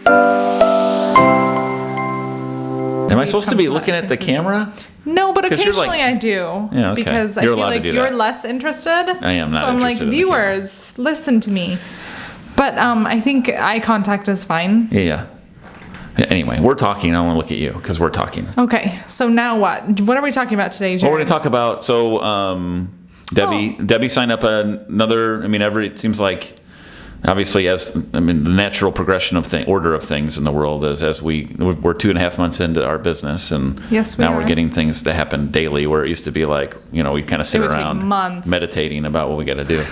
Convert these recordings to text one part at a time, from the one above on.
Am I supposed to be looking at the camera? No, but occasionally I do. Yeah, okay. Because I feel like you're less interested. I am not So I'm like, viewers, listen to me. But I think eye contact is fine. Yeah. Anyway, we're talking. I don't want to look at you because we're talking. Okay. So now what? What are we talking about today, Jared? Well, we're going to talk about, Debbie signed up another, it seems like, obviously, the natural progression of order of things in the world is as we're 2.5 months into our business, and we're getting things that happen daily, where it used to be like, we kind of sit around meditating about what we got to do.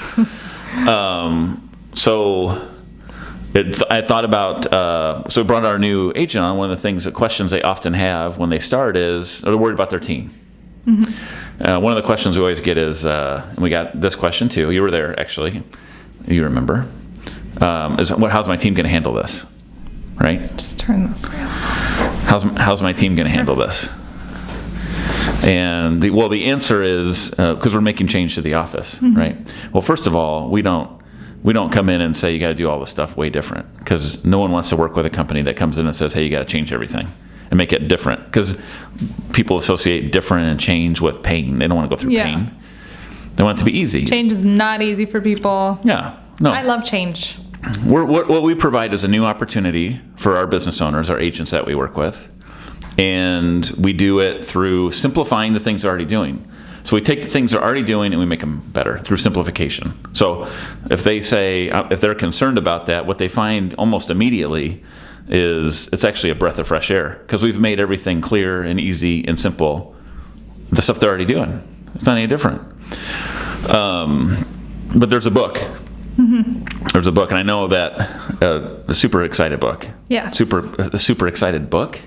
I thought about, so we brought our new agent on. One of the questions they often have when they start is, they're worried about their team. Mm-hmm. One of the questions we always get is, and we got this question too. You were there, actually. You remember. How's my team going to handle this? Right? Just turn this way. How's my team going to handle this? And the answer is because we're making change to the office, mm-hmm. right? Well, first of all, we don't come in and say you got to do all this stuff way different, because no one wants to work with a company that comes in and says, hey, you got to change everything and make it different, because people associate different and change with pain. They don't want to go through pain. They want it to be easy. Change is not easy for people. Yeah. No. I love change. What we provide is a new opportunity for our business owners, our agents that we work with, and we do it through simplifying the things they're already doing. So we take the things they're already doing and we make them better through simplification. So if they're concerned about that, what they find almost immediately is it's actually a breath of fresh air, because we've made everything clear and easy and simple. The stuff they're already doing, it's not any different. But there's a book. Mm-hmm. There's a book, and I know that a super excited book. Yes. A super excited book.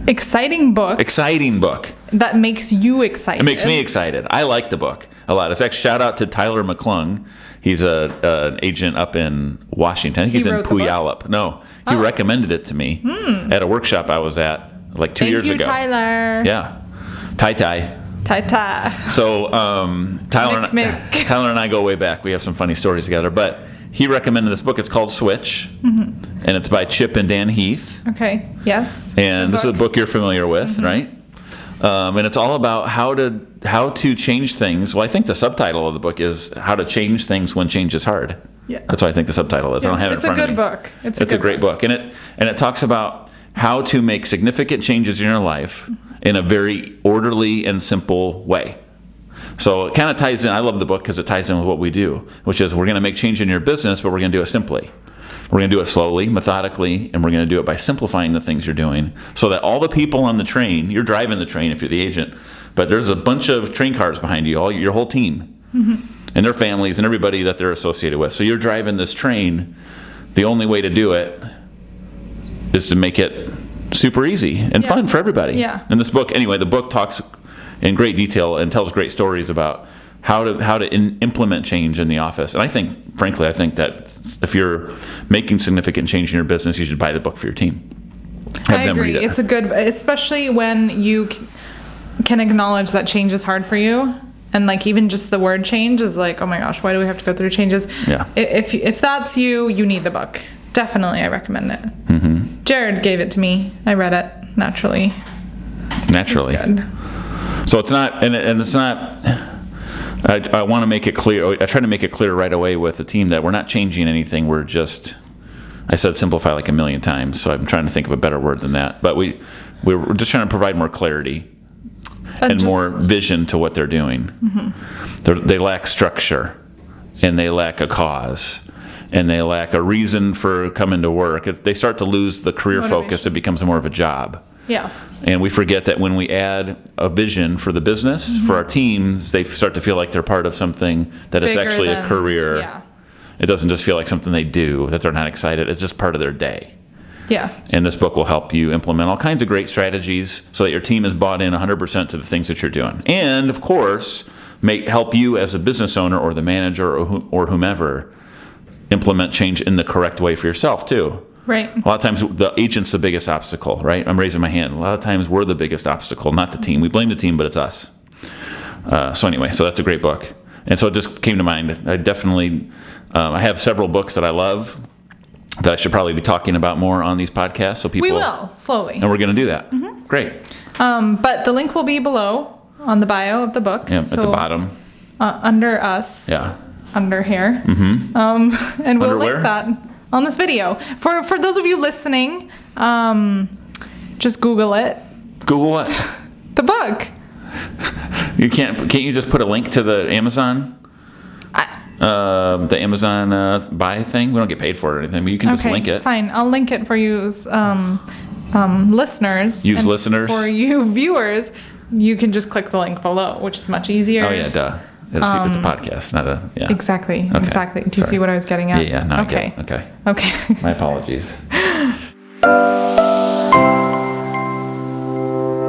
Exciting book. Exciting book. That makes you excited. It makes me excited. I like the book a lot. It's actually, shout out to Tyler McClung. He's an agent up in Washington. I think he's in Puyallup. No, he recommended it to me at a workshop I was at like 2 years ago. Thank you, Tyler. Yeah. Tai. So Tyler and I go way back. We have some funny stories together. But he recommended this book. It's called Switch, mm-hmm. and it's by Chip and Dan Heath. Okay. Yes. And this is a book you're familiar with, mm-hmm. right? And it's all about how to change things. Well, I think the subtitle of the book is How to Change Things When Change is Hard. Yeah. That's what I think the subtitle is. Yes, I don't have it in front of me. It's a great book. And it talks about how to make significant changes in your life in a very orderly and simple way. So it kind of ties in. I love the book because it ties in with what we do, which is we're going to make change in your business, but we're going to do it simply. We're going to do it slowly, methodically, and we're going to do it by simplifying the things you're doing, so that all the people on the train, you're driving the train if you're the agent, but there's a bunch of train cars behind you, your whole team, mm-hmm. and their families and everybody that they're associated with. So you're driving this train. The only way to do it is to make it super easy and fun for everybody. Yeah. And this book, anyway, the book talks in great detail and tells great stories about how to implement change in the office. And I think that if you're making significant change in your business, you should buy the book for your team. I agree. It's a good, especially when you can acknowledge that change is hard for you. And like even just the word change is like, oh my gosh, why do we have to go through changes? Yeah. If that's you need the book. Definitely, I recommend it. Mm-hmm. Jared gave it to me. I read it naturally. It's good. So it's not, and it's not. I want to make it clear. I try to make it clear right away with the team that we're not changing anything. We're just. I said simplify like a million times, so I'm trying to think of a better word than that. But we're just trying to provide more clarity and more vision to what they're doing. Mm-hmm. They lack structure, and they lack a cause, and they lack a reason for coming to work. They start to lose the career focus. It becomes more of a job. Yeah. And we forget that when we add a vision for the business, mm-hmm. for our teams, they start to feel like they're part of something that is actually a career. Yeah. It doesn't just feel like something they do, that they're not excited. It's just part of their day. Yeah. And this book will help you implement all kinds of great strategies so that your team is bought in 100% to the things that you're doing. And, of course, help you as a business owner or the manager or whomever implement change in the correct way for yourself, too. Right. A lot of times the agent's the biggest obstacle, right? I'm raising my hand. A lot of times we're the biggest obstacle, not the team. We blame the team, but it's us. So anyway, so that's a great book. And so it just came to mind. I definitely, I have several books that I love. that I should probably be talking about more on these podcasts. So people, we will slowly, and we're going to do that. Great. But the link will be below on the bio of the book. Yeah, at the bottom. Under us. Yeah. Under here. And we'll link that on this video. For those of you listening, just Google it. Google what? The book. Can't you just put a link to the Amazon? The Amazon buy thing? We don't get paid for it or anything, but you can just link it. Fine. I'll link it for you listeners. Use listeners. For you viewers, you can just click the link below, which is much easier. Oh, yeah, duh. It's a podcast, not a... Yeah. Exactly. Okay. Exactly. Do you see what I was getting at? Yeah, now I get it. Okay. Okay. My apologies.